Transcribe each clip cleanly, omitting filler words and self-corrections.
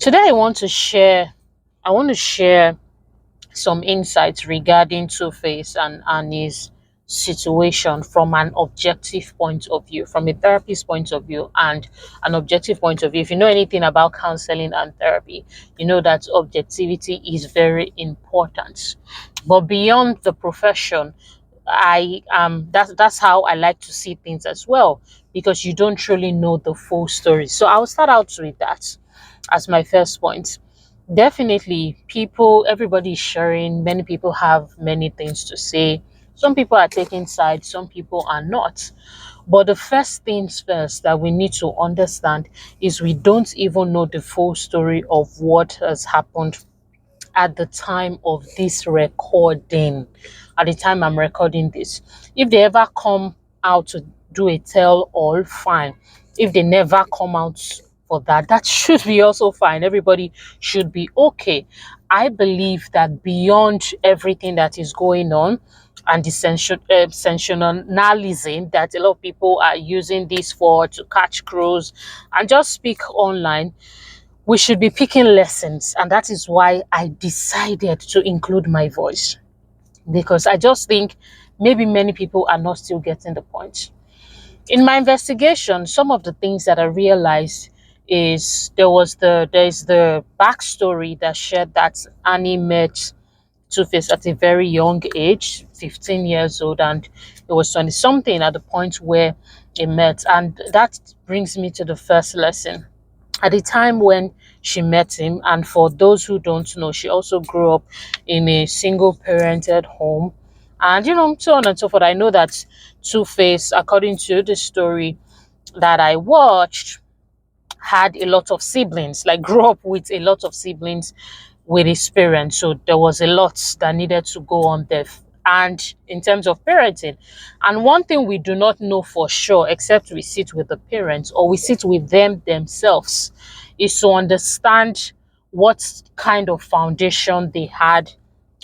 Today I want to share some insights regarding Two-Face and Annie's situation from an objective point of view, from a therapist point of view and an objective point of view. If you know anything about counseling and therapy, you know that objectivity is very important. But beyond the profession, that's how I like to see things as well, because you don't truly know the full story. So I'll start out with that as my first point. Definitely, everybody is sharing. Many people have many things to say. Some people are taking sides, some people are not. But the first things first that we need to understand is we don't even know the full story of what has happened at the time of this recording. At the time I'm recording this, if they ever come out to do a tell all, fine. If they never come out for that, that should be also fine. Everybody should be okay. I believe that beyond everything that is going on and the sensationalism that a lot of people are using this for to catch crows and just speak online, we should be picking lessons. And that is why I decided to include my voice, because I just think maybe many people are not still getting the point. In my investigation, some of the things that I realized is there's the backstory that shared that Annie met Two-Face at a very young age, 15 years old, and it was 20 something at the point where they met. And that brings me to the first lesson. At the time when she met him, and for those who don't know, she also grew up in a single parented home, and so on and so forth. I know that Two-Face, according to the story that I watched, had a lot of siblings, like grew up with a lot of siblings with his parents. So there was a lot that needed to go on there. And in terms of parenting, and one thing we do not know for sure, except we sit with the parents or we sit with them themselves, is to understand what kind of foundation they had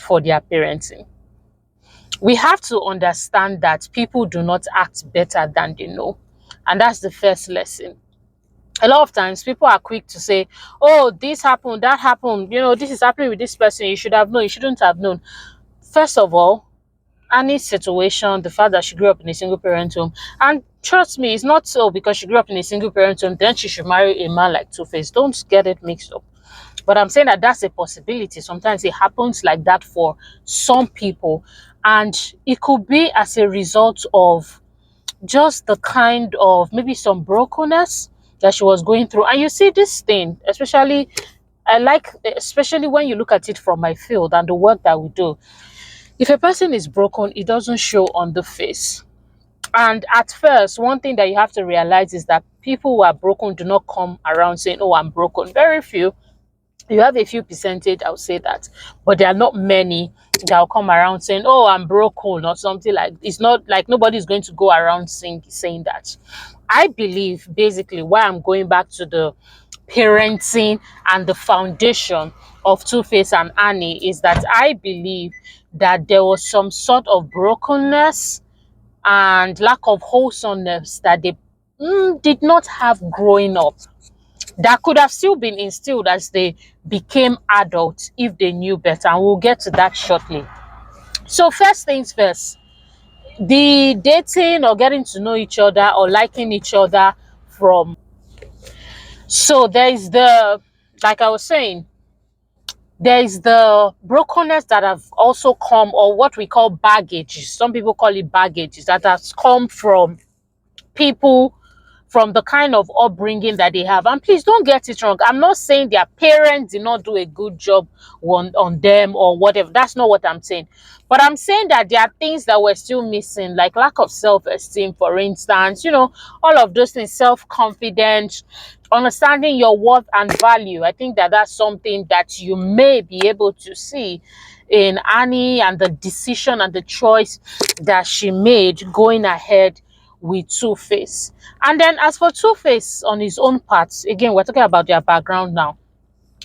for their parenting. We have to understand that people do not act better than they know. And that's the first lesson. A lot of times people are quick to say, oh, this happened, that happened, this is happening with this person, you should have known, you shouldn't have known. First of all, Annie's situation, the fact that she grew up in a single parent home, and trust me, it's not so because she grew up in a single parent home then she should marry a man like Two-Face. Don't get it mixed up. But I'm saying that that's a possibility. Sometimes it happens like that for some people, and it could be as a result of just the kind of maybe some brokenness that she was going through. And you see this thing, especially when you look at it from my field and the work that we do. If a person is broken, it doesn't show on the face. And at first, one thing that you have to realize is that people who are broken do not come around saying, oh, I'm broken. Very few. You have a few percentage, I'll say that, but there are not many that will come around saying, oh, I'm broken or something. Like, it's not like nobody's going to go around saying that. I believe basically why I'm going back to the parenting and the foundation of Two-Face and Annie is that I believe that there was some sort of brokenness and lack of wholesomeness that they did not have growing up, that could have still been instilled as they became adults if they knew better. And we'll get to that shortly. So first things first, the dating or getting to know each other or liking each other from. So there is like I was saying, there is the brokenness that have also come, or what we call baggage. Some people call it baggage, that has come from people, from the kind of upbringing that they have. And please don't get it wrong. I'm not saying their parents did not do a good job on them or whatever. That's not what I'm saying. But I'm saying that there are things that were still missing, like lack of self-esteem, for instance, all of those things, self-confidence, understanding your worth and value. I think that that's something that you may be able to see in Annie and the decision and the choice that she made going ahead with Two-Face. And then as for Two-Face on his own part, again, we're talking about their background now.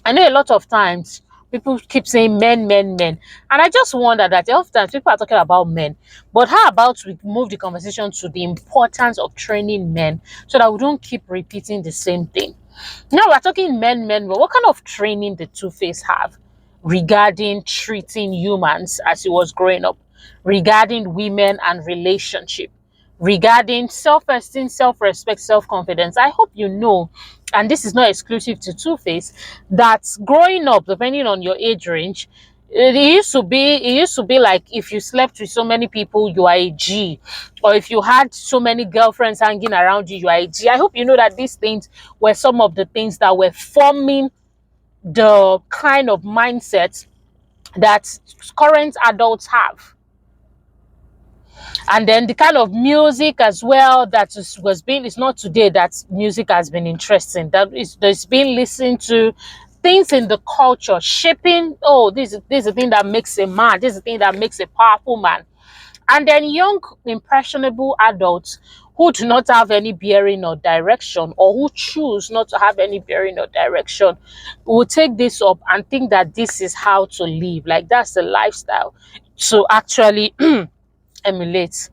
I know a lot of times people keep saying men, men, men. And I just wonder that oftentimes people are talking about men. But how about we move the conversation to the importance of training men so that we don't keep repeating the same thing? Now we're talking men. But what kind of training did Two-Face have regarding treating humans as he was growing up, regarding women and relationship, regarding self-esteem, self-respect, self-confidence? I hope you know, and this is not exclusive to Two-Face, that growing up, depending on your age range, it used to be like if you slept with so many people, you are a G, or if you had so many girlfriends hanging around you, you are a G. I hope you know that these things were some of the things that were forming the kind of mindset that current adults have. And then the kind of music as well was being, it's not today that music has been interesting, that is there's been listened to things in the culture shaping, oh, this is the thing that makes a man, this is the thing that makes a powerful man. And then young impressionable adults who do not have any bearing or direction, or who choose not to have any bearing or direction, will take this up and think that this is how to live, like that's the lifestyle to actually emulate.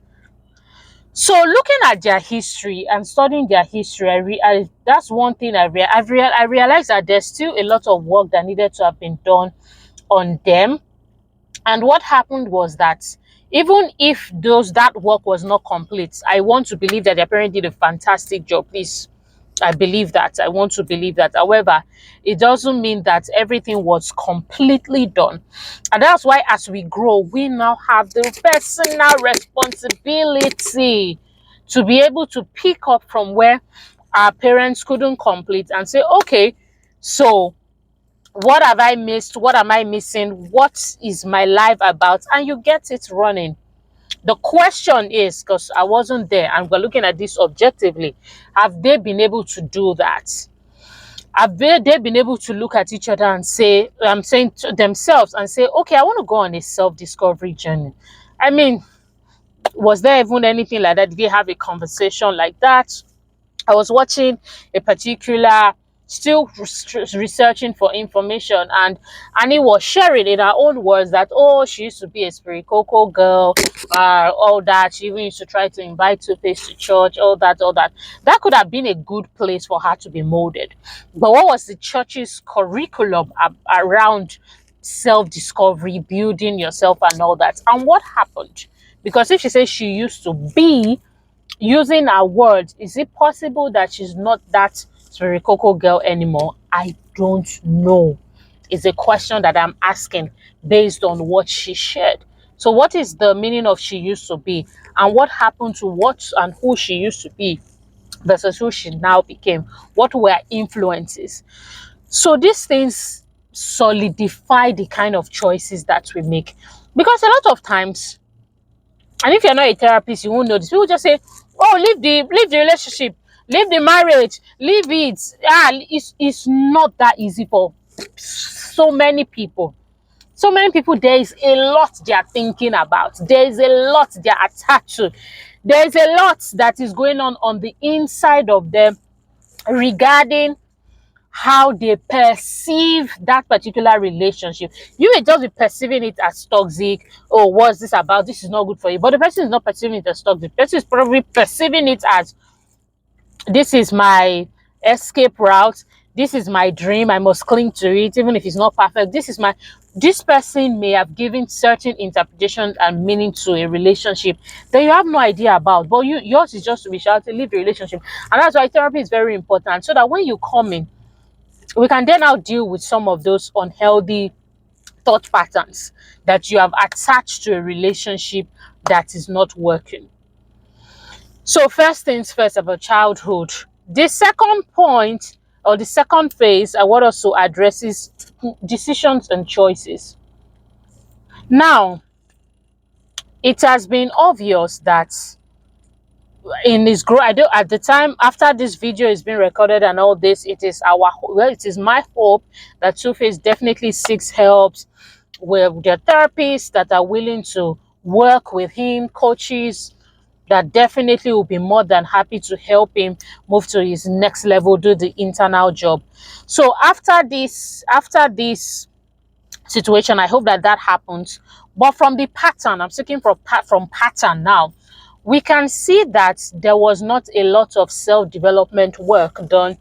So looking at their history and studying their history, that's one thing I realized that there's still a lot of work that needed to have been done on them. And what happened was that even if that work was not complete, I want to believe that their parents did a fantastic job. Please, I believe that. I want to believe that. However, it doesn't mean that everything was completely done. And that's why as we grow, we now have the personal responsibility to be able to pick up from where our parents couldn't complete and say, okay, so what have I missed? What am I missing? What is my life about? And you get it running. The question is, because I wasn't there and we're looking at this objectively, have they been able to do that? Have they been able to look at each other and say, I'm saying to themselves and say, okay, I want to go on a self-discovery journey. I mean, was there even anything like that? Did they have a conversation like that? I was watching a particular, still researching for information, and Annie was sharing in her own words that, oh, she used to be a spirit coco girl, all that. She even used to try to invite Two-Face to church, all that. That could have been a good place for her to be molded. But what was the church's curriculum around self-discovery, building yourself and all that? And what happened? Because if she says she used to be, using her words, is it possible that she's not that Coco girl anymore? I don't know. It's a question that I'm asking based on what she shared. So what is the meaning of she used to be, and what happened to what and who she used to be versus who she now became? What were influences? So these things solidify the kind of choices that we make, because a lot of times, and if you're not a therapist, you won't know this. People just say, "Oh, leave the relationship, leave the marriage, leave it." It's not that easy for so many people. So many people, there is a lot they are thinking about. There is a lot they are attached to. There is a lot that is going on the inside of them regarding how they perceive that particular relationship. You may just be perceiving it as toxic. Oh, what's this about? This is not good for you. But the person is not perceiving it as toxic. The person is probably perceiving it as, this is my escape route. This is my dream. I must cling to it, even if it's not perfect. This person may have given certain interpretations and meaning to a relationship that you have no idea about. But yours is just to be shouting, leave the relationship. And that's why therapy is very important. So that when you come in, we can then now deal with some of those unhealthy thought patterns that you have attached to a relationship that is not working. So first things first about childhood. The second point, or the second phase, I want us to address is decisions and choices. Now, it has been obvious that in his growth, I do, at the time after this video is being recorded and all this, it is my hope that Two-Face definitely seeks help with their therapists that are willing to work with him, coaches that definitely will be more than happy to help him move to his next level, do the internal job. So after this situation, I hope that happens. But from the pattern, I'm speaking from pattern now, we can see that there was not a lot of self-development work done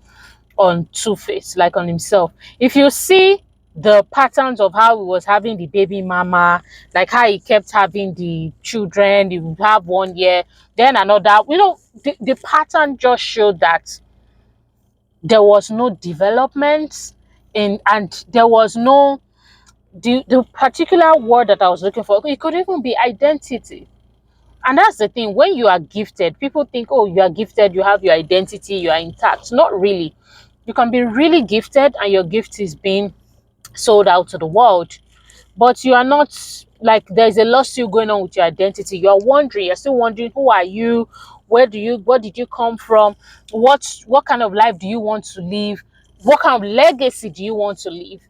on Two-Face, like on himself. If you see the patterns of how he was having the baby mama, like how he kept having the children, he would have 1 year, then another, the pattern just showed that there was no development in, and there was no, the particular word that I was looking for, it could even be identity. And that's the thing, when you are gifted, people think, oh, you are gifted, you have your identity, you are intact. Not really. You can be really gifted and your gift is being sold out to the world, but you are not, like, there's a lot still going on with your identity. You are wondering, you're still wondering, who are you? Where did you come from? What kind of life do you want to live? What kind of legacy do you want to leave?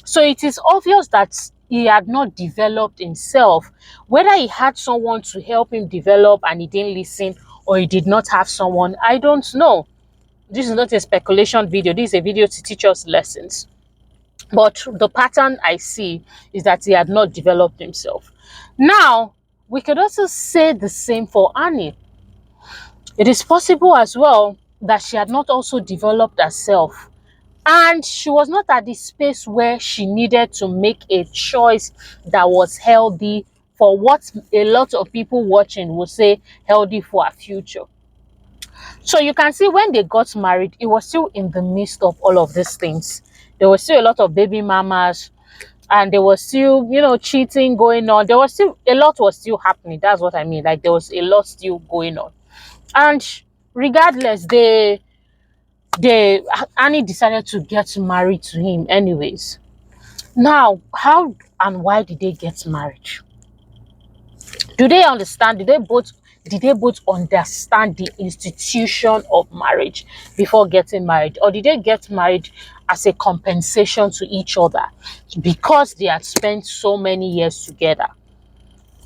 So it is obvious that he had not developed himself. Whether he had someone to help him develop and he didn't listen, or he did not have someone, I don't know. This is not a speculation video. This is a video to teach us lessons. But the pattern I see is that he had not developed himself. Now, we could also say the same for Annie. It is possible as well that she had not also developed herself, and she was not at the space where she needed to make a choice that was healthy for what a lot of people watching will say healthy for her future. So you can see when they got married, it was still in the midst of all of these things. There was still a lot of baby mamas, and there was still, cheating going on. There was still a lot was still happening. That's what I mean. Like, there was a lot still going on. And regardless, Annie decided to get married to him anyways. Now, how and why did they get married? Do they understand? Did they both understand the institution of marriage before getting married? Or did they get married as a compensation to each other because they had spent so many years together?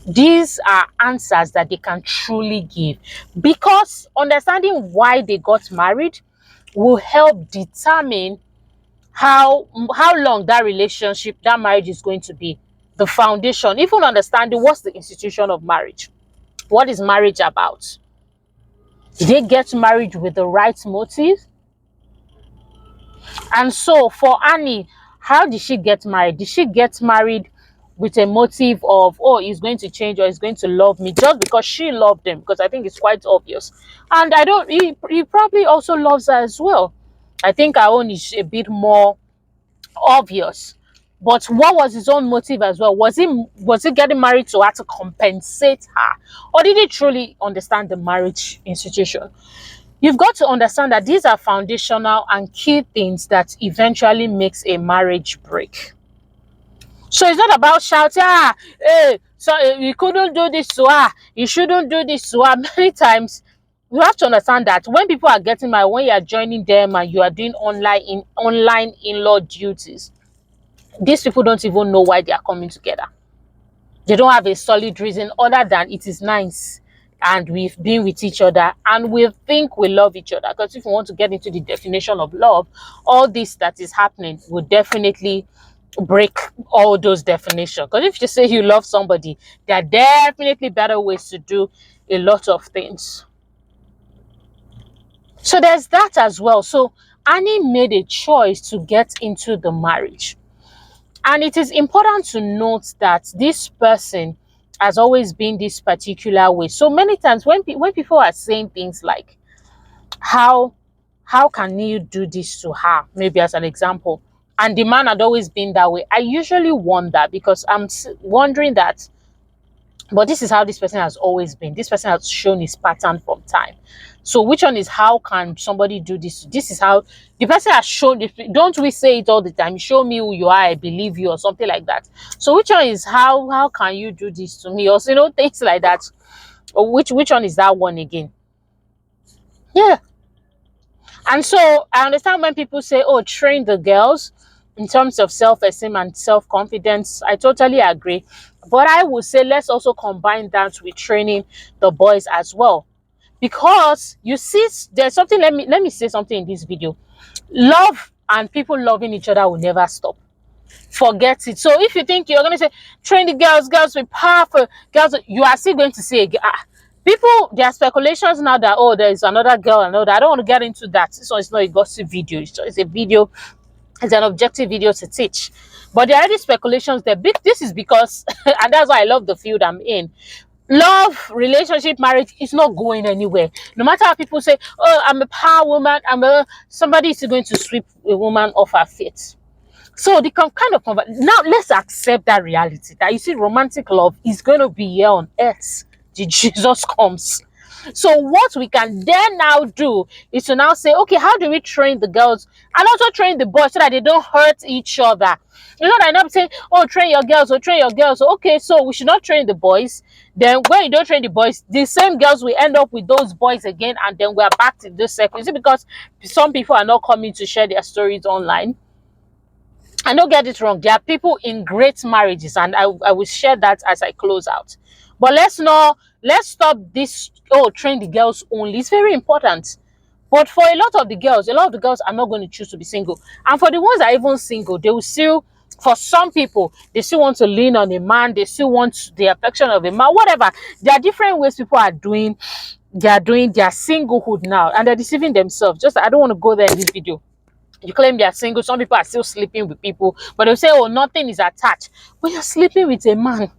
These are answers that they can truly give, because understanding why they got married will help determine how long that relationship, that marriage is going to be. The foundation, even understanding what's the institution of marriage. What is marriage about? Did they get married with the right motive? And so for Annie, how did she get married? Did she get married with a motive of, oh, he's going to change or he's going to love me, just because she loved him? Because I think it's quite obvious. And I don't, he probably also loves her as well. I think our own is a bit more obvious. But what was his own motive as well? Was he getting married to her to compensate her? Or did he truly understand the marriage institution? You've got to understand that these are foundational and key things that eventually makes a marriage break. So it's not about shouting, hey, so you couldn't do this to her, you shouldn't do this to her. Many times, you have to understand that when people are getting married, when you are joining them and you are doing online in-law duties, these people don't even know why they are coming together. They don't have a solid reason other than it is nice and we've been with each other and we think we love each other. Because if you want to get into the definition of love, all this that is happening will definitely break all those definitions. Because if you say you love somebody, there are definitely better ways to do a lot of things. So there's that as well. So Annie made a choice to get into the marriage. And it is important to note that this person has always been this particular way. So many times when people are saying things like, how can you do this to her, maybe as an example, and the man had always been that way, I usually wonder, because I'm wondering that, but this is how this person has always been. This person has shown his pattern from time. So which one is, how can somebody do this? This is how the person has shown it. Don't we say it all the time? Show me who you are, I believe you, or something like that. So which one is, how can you do this to me? Or things like that. Or which one is that one again? Yeah. And so I understand when people say, oh, train the girls in terms of self-esteem and self-confidence. I totally agree. But I would say let's also combine that with training the boys as well. Because you see, there's something, let me say something in this video. Love and people loving each other will never stop. Forget it. So if you think you're going to say, train the girls be powerful, girls, you are still going to say, People, there are speculations now that, oh, there's another girl and all that. I don't want to get into that. This one is not a gossip video. It's a video, it's an objective video to teach. But there are already speculations that this is because, and that's why I love the field I'm in. Love, relationship, marriage is not going anywhere. No matter how people say, oh, I'm a power woman, somebody is going to sweep a woman off her feet. So the kind of now let's accept that reality that, you see, romantic love is going to be here on earth till Jesus comes. So what we can then now do is to now say, okay, how do we train the girls and also train the boys so that they don't hurt each other? You know, I'm not saying, oh, train your girls, or train your girls. Okay, so we should not train the boys. Then when you don't train the boys, the same girls will end up with those boys again, and then we're back to this circle. Is it because some people are not coming to share their stories online? And don't get it wrong, there are people in great marriages, and I will share that as I close out. But let's stop this, oh, train the girls only. It's very important. But for a lot of the girls are not going to choose to be single. And for the ones that are even single, they will still, for some people, they still want to lean on a man, they still want the affection of a man, whatever. There are different ways people are doing, they are doing their singlehood now, and they're deceiving themselves. Just, I don't want to go there in this video. You claim they are single, some people are still sleeping with people, but they'll say, oh, nothing is attached. But you're sleeping with a man.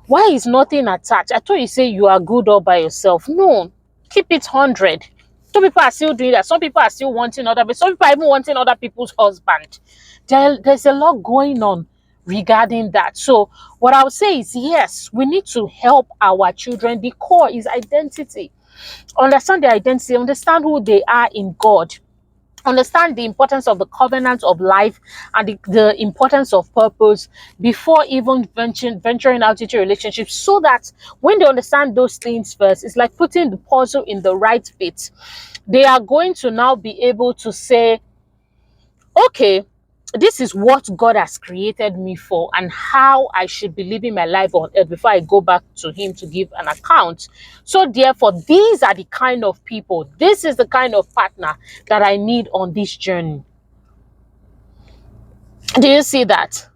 Why is nothing attached? I thought you say you are good all by yourself. No, keep it 100. Some people are still doing that. Some people are still wanting other, but some people are even wanting other people's husband. There's a lot going on regarding that. So what I would say is, yes, we need to help our children. The core is identity. Understand their identity, understand who they are in God. Understand the importance of the covenant of life and the importance of purpose before even venturing out into relationships, so that when they understand those things first, it's like putting the puzzle in the right fit. They are going to now be able to say, okay, this is what God has created me for and how I should be living my life on earth before I go back to him to give an account. So therefore, these are the kind of people, this is the kind of partner that I need on this journey. Do you see that?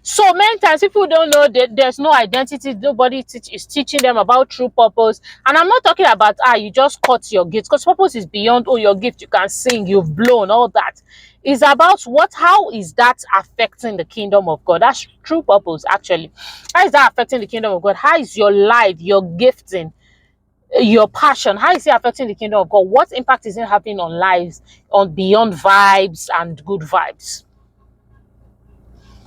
So many times people don't know that there's no identity. Nobody is teaching them about true purpose. And I'm not talking about, you just cut your gift, because purpose is beyond, oh, your gift, you can sing, you've blown, all that. It's about how is that affecting the kingdom of God? That's true purpose, actually. How is that affecting the kingdom of God? How is your life, your gifting, your passion, how is it affecting the kingdom of God? What impact is it having on lives, on beyond vibes and good vibes?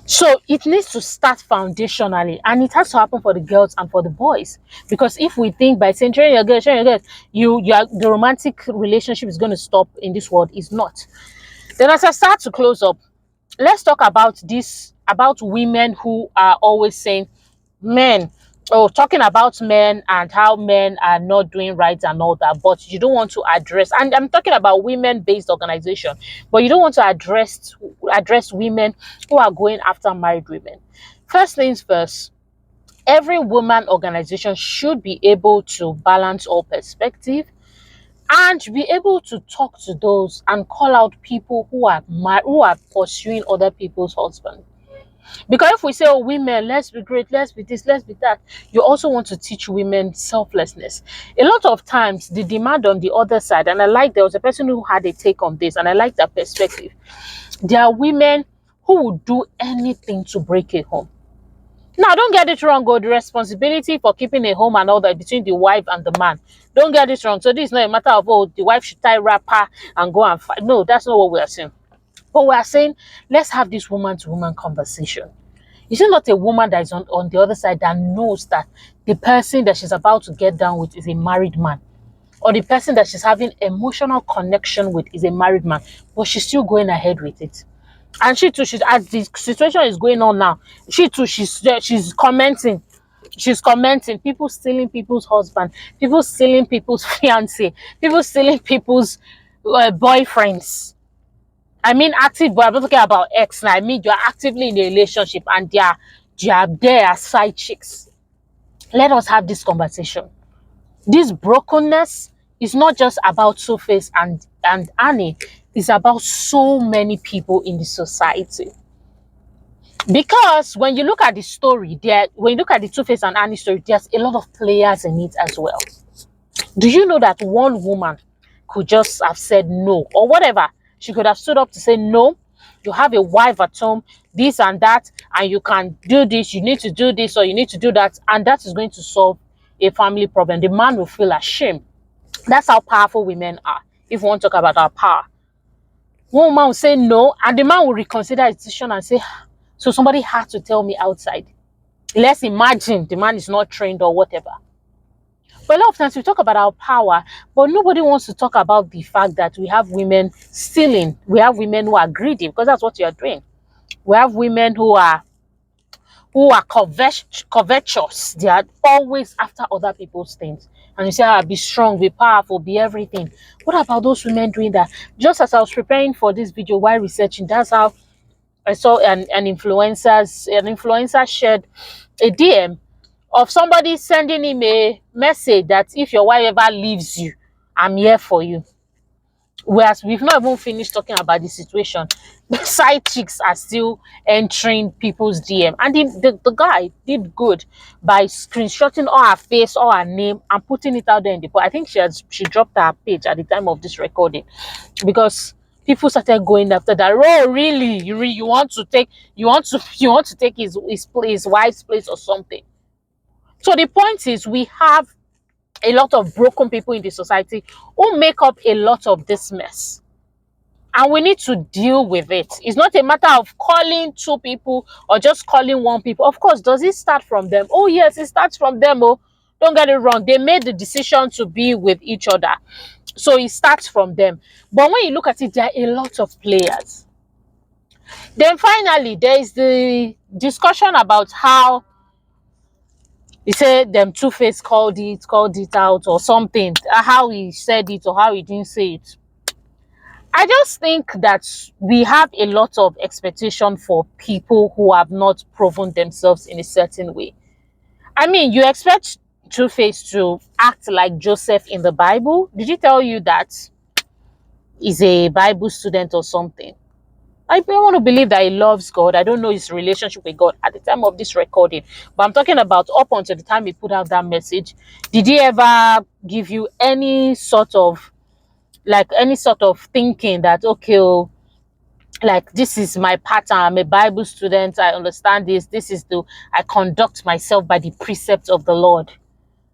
So it needs to start foundationally, and it has to happen for the girls and for the boys. Because if we think by saying train your girls, the romantic relationship is going to stop in this world, is not. Then as I start to close up, let's talk about women who are always saying men, talking about men and how men are not doing right and all that, but you don't want to address, and I'm talking about women-based organization, but you don't want to address women who are going after married women. First things first, every woman organization should be able to balance all perspective and be able to talk to those and call out people who are pursuing other people's husbands. Because if we say, oh, women, let's be great, let's be this, let's be that, you also want to teach women selflessness. A lot of times, the demand on the other side, and there was a person who had a take on this, and I like that perspective. There are women who would do anything to break a home. Now, don't get it wrong, the responsibility for keeping a home and all that between the wife and the man. Don't get it wrong. So this is not a matter of, oh, the wife should tie wrapper and go and fight. No, that's not what we are saying. But we are saying, let's have this woman-to-woman conversation. Is it not a woman that is on the other side that knows that the person that she's about to get down with is a married man? Or the person that she's having emotional connection with is a married man, but she's still going ahead with it? And she too, as the situation is going on now, she too, she's commenting. She's commenting, people stealing people's husband, people stealing people's fiancé, people stealing people's boyfriends. I mean, active, but I'm not talking about ex now. I mean, you're actively in a relationship and they are there as side chicks. Let us have this conversation. This brokenness is not just about Tuface and Annie. It's about so many people in the society. Because when you look at the story, when you look at the Two-Face and Annie story, there's a lot of players in it as well. Do you know that one woman could just have said no or whatever? She could have stood up to say no. You have a wife at home, this and that, and you can do this, you need to do this, or you need to do that, and that is going to solve a family problem. The man will feel ashamed. That's how powerful women are. If we want to talk about our power, one woman will say no, and the man will reconsider his decision and say, so somebody had to tell me outside. Let's imagine the man is not trained or whatever. But a lot of times we talk about our power, but nobody wants to talk about the fact that we have women stealing. We have women who are greedy, because that's what you are doing. We have women who are covetous. They are always after other people's things. And you say, be strong, be powerful, be everything. What about those women doing that? Just as I was preparing for this video while researching, that's how I saw an influencer shared a DM of somebody sending him a message that if your wife ever leaves you, I'm here for you. Whereas we've not even finished talking about the situation. The side chicks are still entering people's DM. And the guy did good by screenshotting all her face, all her name, and putting it out there in the post. I think she dropped her page at the time of this recording, because people started going after that. Oh, really? You want to take his wife's place or something? So the point is, we have a lot of broken people in the society who make up a lot of this mess. And we need to deal with it. It's not a matter of calling two people or just calling one people. Of course, does it start from them? Oh, yes, it starts from them. Oh, don't get it wrong. They made the decision to be with each other. So it starts from them. But when you look at it, there are a lot of players. Then finally, there is the discussion about how he said them Two-Face called it out or something, how he said it or how he didn't say it. I just think that we have a lot of expectation for people who have not proven themselves in a certain way. I mean, you expect Two-Face to act like Joseph in the Bible. Did he tell you that he's a Bible student or something? I don't want to believe that he loves God. I don't know his relationship with God at the time of this recording. But I'm talking about up until the time he put out that message. Did he ever give you any sort of thinking that, okay, oh, like, this is my pattern, I'm a Bible student, I understand this, I conduct myself by the precepts of the Lord?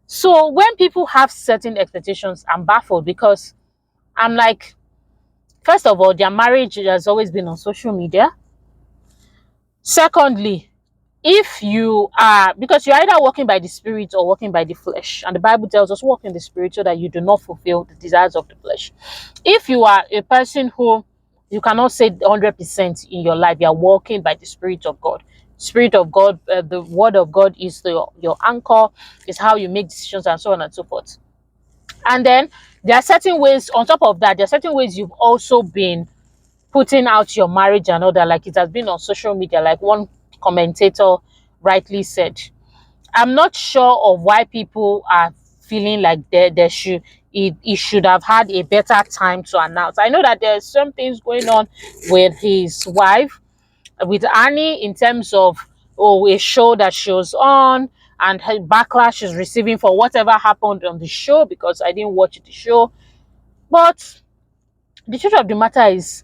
So when people have certain expectations, I'm baffled, because I'm like, first of all, their marriage has always been on social media. Secondly, if you are, because you're either walking by the spirit or walking by the flesh, and the Bible tells us walk in the spirit so that you do not fulfill the desires of the flesh. If you are a person who you cannot say 100% in your life, you are walking by the Spirit of God. Spirit of God, the Word of God is your anchor, is how you make decisions, and so on and so forth. And then there are certain ways, on top of that, there are certain ways you've also been putting out your marriage and all that, like it has been on social media, like one commentator rightly said. I'm not sure of why people are feeling like he should have had a better time to announce. I know that there's some things going on with his wife, with Annie, in terms of a show that she was on and her backlash she's receiving for whatever happened on the show, because I didn't watch the show. But the truth of the matter is,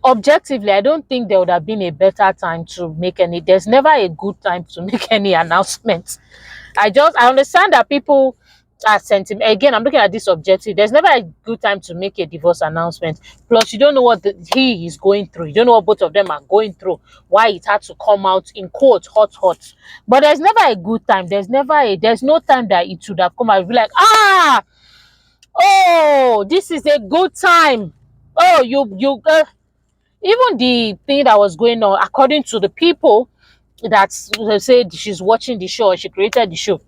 objectively, I don't think there would have been a better time to make any. There's never a good time to make any announcements. I understand that people are sentiment. Again, I'm looking at this objective. There's never a good time to make a divorce announcement. Plus, you don't know what he is going through. You don't know what both of them are going through. Why it had to come out in quotes, hot. But there's never a good time. There's no time that it should have come out. Be like, oh, this is a good time. Oh, even the thing that was going on, according to the people that said she's watching the show, she created the show,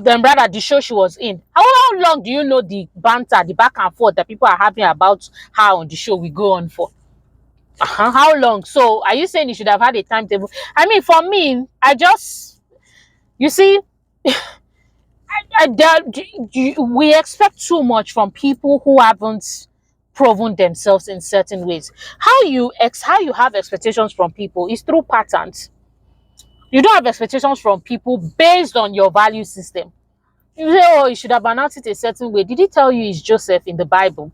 then rather the show she was in. How long do you know the banter, the back and forth that people are having about her on the show we go on for? How long? So are you saying you should have had a timetable? I mean, for me, you see, we expect too much from people who haven't proven themselves in certain ways. How you have expectations from people is through patterns. You don't have expectations from people based on your value system. You say, oh, you should have announced it a certain way. Did he tell you it's Joseph in the Bible?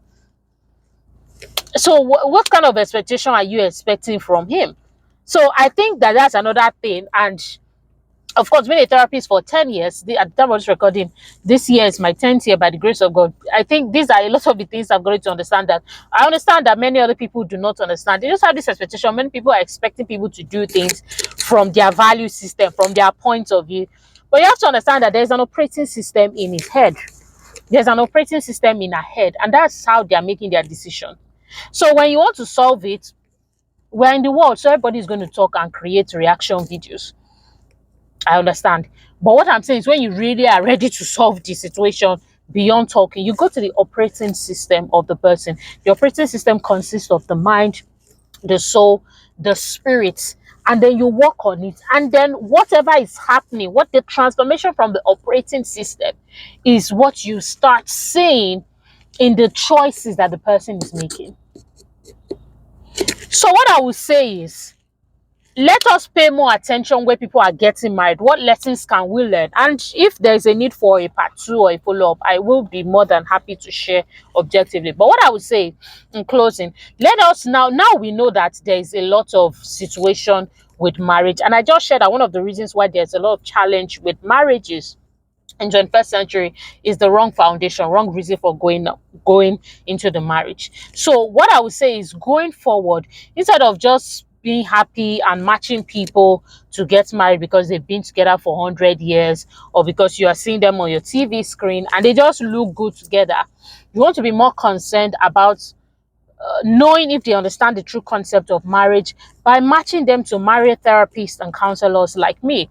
So what kind of expectation are you expecting from him? So I think that that's another thing. And of course, being a therapist for 10 years, at the time of this recording, this year is my 10th year by the grace of God. I think these are a lot of the things I've got to understand, that I understand that many other people do not understand. They just have this expectation. Many people are expecting people to do things from their value system, from their point of view. But you have to understand that there's an operating system in his head. There's an operating system in her head, and that's how they're making their decision. So when you want to solve it, we're in the world, so everybody's going to talk and create reaction videos. I understand. But what I'm saying is, when you really are ready to solve the situation beyond talking, you go to the operating system of the person. The operating system consists of the mind, the soul, the spirit, and then you work on it. And then whatever is happening, what the transformation from the operating system is, what you start seeing in the choices that the person is making. So what I would say is, let us pay more attention where people are getting married. What lessons can we learn? And if there is a need for a part 2 or a follow-up, I will be more than happy to share objectively. But what I would say in closing, let us now we know that there is a lot of situation with marriage. And I just shared that one of the reasons why there's a lot of challenge with marriages in 21st century is the wrong foundation, wrong reason for going into the marriage. So what I would say is, going forward, instead of just being happy and matching people to get married because they've been together for 100 years, or because you are seeing them on your TV screen and they just look good together, you want to be more concerned about knowing if they understand the true concept of marriage by matching them to marriage therapists and counselors like me.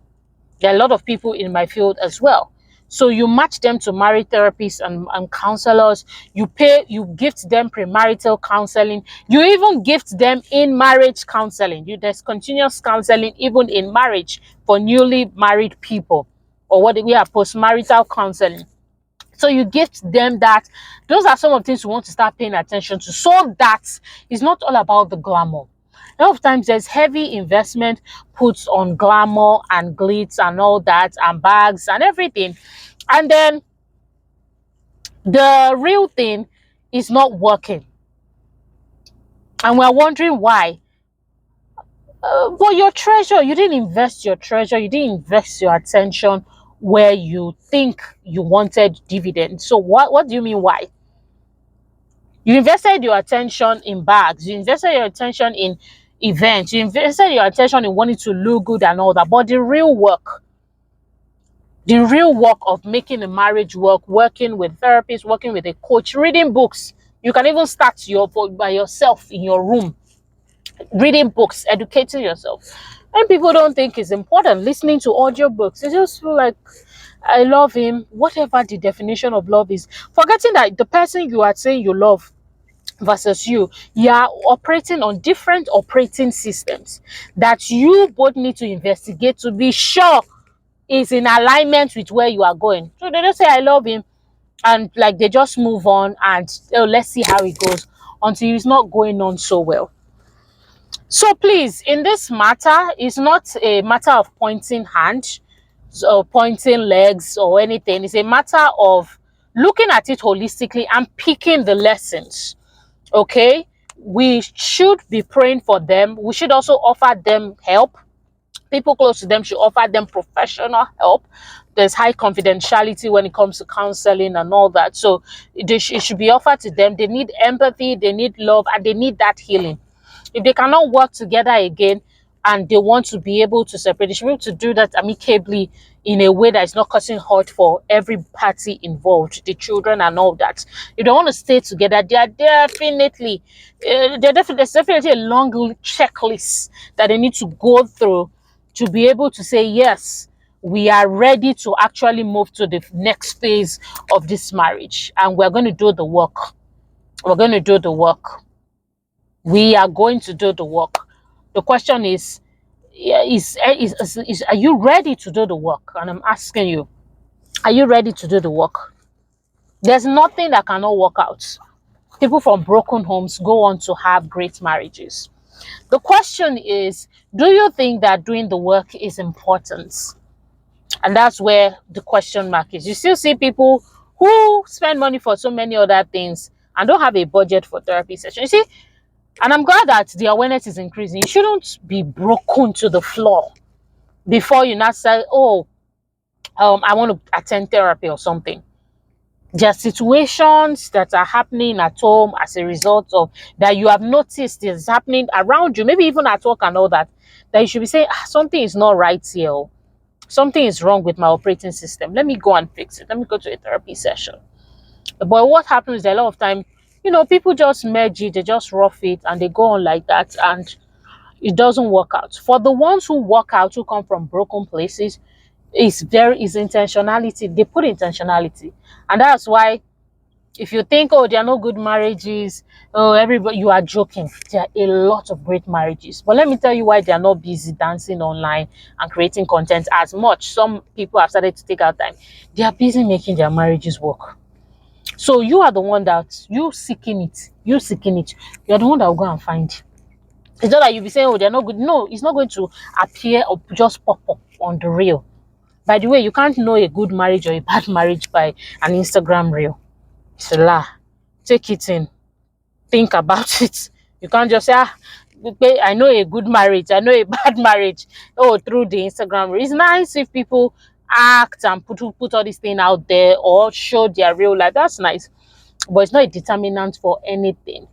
There are a lot of people in my field as well. So you match them to marriage therapists and counselors. You gift them premarital counseling. You even gift them in marriage counseling. There's continuous counseling even in marriage for newly married people, or what we are postmarital counseling. So you gift them that. Those are some of the things we want to start paying attention to, so that it's not all about the glamour. A lot of times there's heavy investment put on glamour and glitz and all that, and bags and everything, and then the real thing is not working, and we're wondering why. But your treasure, you didn't invest your treasure, you didn't invest your attention where you think you wanted dividends. So what do you mean why? You invested your attention in bags, you invested your attention in events, you invested your attention in wanting to look good and all that, but the real work of making a marriage work, working with therapists, working with a coach, reading books. You can even start by yourself in your room, reading books, educating yourself. And people don't think it's important, listening to audiobooks. They just feel like, I love him, whatever the definition of love is, forgetting that the person you are saying you love versus you are operating on different operating systems that you both need to investigate to be sure is in alignment with where you are going. So they just say, I love him, and like they just move on, and oh, let's see how it goes, until it's not going on so well. So please, in this matter, it's not a matter of pointing hand or pointing legs or anything. It's a matter of looking at it holistically and picking the lessons. Okay, we should be praying for them. We should also offer them help. People close to them should offer them professional help. There's high confidentiality when it comes to counseling and all that. So it should be offered to them. They need empathy, they need love, and they need that healing. If they cannot work together again and they want to be able to separate, they should be able to do that amicably in a way that is not causing hurt for every party involved, the children and all that. If they want to stay together, there's definitely a long checklist that they need to go through to be able to say, yes, we are ready to actually move to the next phase of this marriage, and we're going to do the work. We're going to do the work. We are going to do the work. The question is are you ready to do the work? And I'm asking you, are you ready to do the work? There's nothing that cannot work out. People from broken homes go on to have great marriages. The question is, do you think that doing the work is important? And that's where the question mark is. You still see people who spend money for so many other things and don't have a budget for therapy session. You see, and I'm glad that the awareness is increasing. You shouldn't be broken to the floor before you not say, oh, I want to attend therapy or something. There are situations that are happening at home as a result of that you have noticed is happening around you, maybe even at work and all that, that you should be saying, something is not right here. Something is wrong with my operating system. Let me go and fix it. Let me go to a therapy session. But what happens is a lot of time, people just merge it, they just rough it, and they go on like that, and it doesn't work out. For the ones who work out, who come from broken places, is intentionality. They put intentionality, and that's why if you think, oh, there are no good marriages, oh, everybody, you are joking. There are a lot of great marriages, but let me tell you why they are not busy dancing online and creating content as much. Some people have started to take out time. They are busy making their marriages work. So you are the one that you seeking it. You're the one that will go and find it. It's not that you'll be saying, oh, they're not good. No, it's not going to appear or just pop up on the reel. By the way, you can't know a good marriage or a bad marriage by an Instagram reel. It's a lie. Take it in. Think about it. You can't just say, I know a good marriage, I know a bad marriage. Oh, through the Instagram reel. It's nice if people act and put all these things out there or show their real life. That's nice. But it's not a determinant for anything.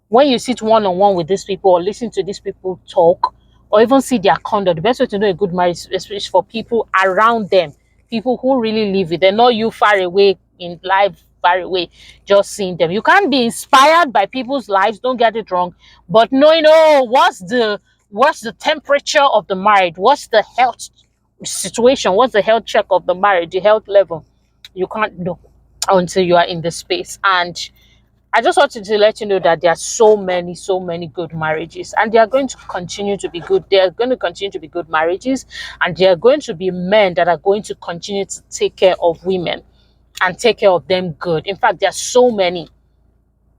When you sit one-on-one with these people or listen to these people talk or even see their conduct, the best way to know a good marriage is for people around them, people who really live with them, not you far away in life, far away, just seeing them. You can't be inspired by people's lives, don't get it wrong, but knowing, oh, what's the temperature of the marriage, what's the health situation, what's the health check of the marriage, the health level, you can't know until you are in the space. And I just wanted to let you know that there are so many good marriages, and they are going to continue to be good. They are going to continue to be good marriages, and there are going to be men that are going to continue to take care of women and take care of them good. In fact, there are so many.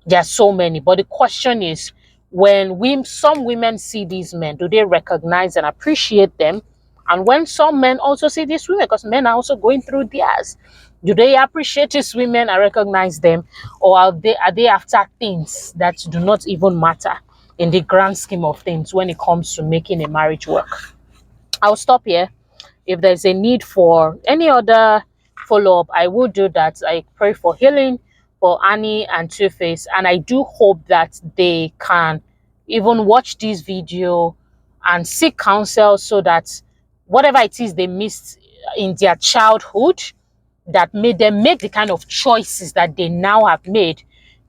There are so many. But the question is, when some women see these men, do they recognize and appreciate them? And when some men also see these women, because men are also going through theirs, do they appreciate these women and recognize them, or are they after things that do not even matter in the grand scheme of things when it comes to making a marriage work? I'll stop here. If there's a need for any other follow-up, I will do that. I pray for healing for Annie and Tuface, and I do hope that they can even watch this video and seek counsel so that whatever it is they missed in their childhood that made them make the kind of choices that they now have made,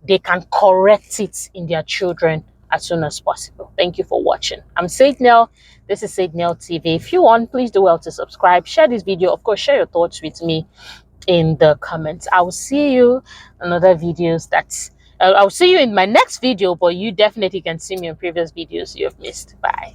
they can correct it in their children as soon as possible. Thank you for watching. I'm Signal. This is Signal TV. If you want, please do well to subscribe, share this video. Of course, share your thoughts with me in the comments. I will see you in other videos I'll see you in my next video, but you definitely can see me in previous videos you have missed. Bye.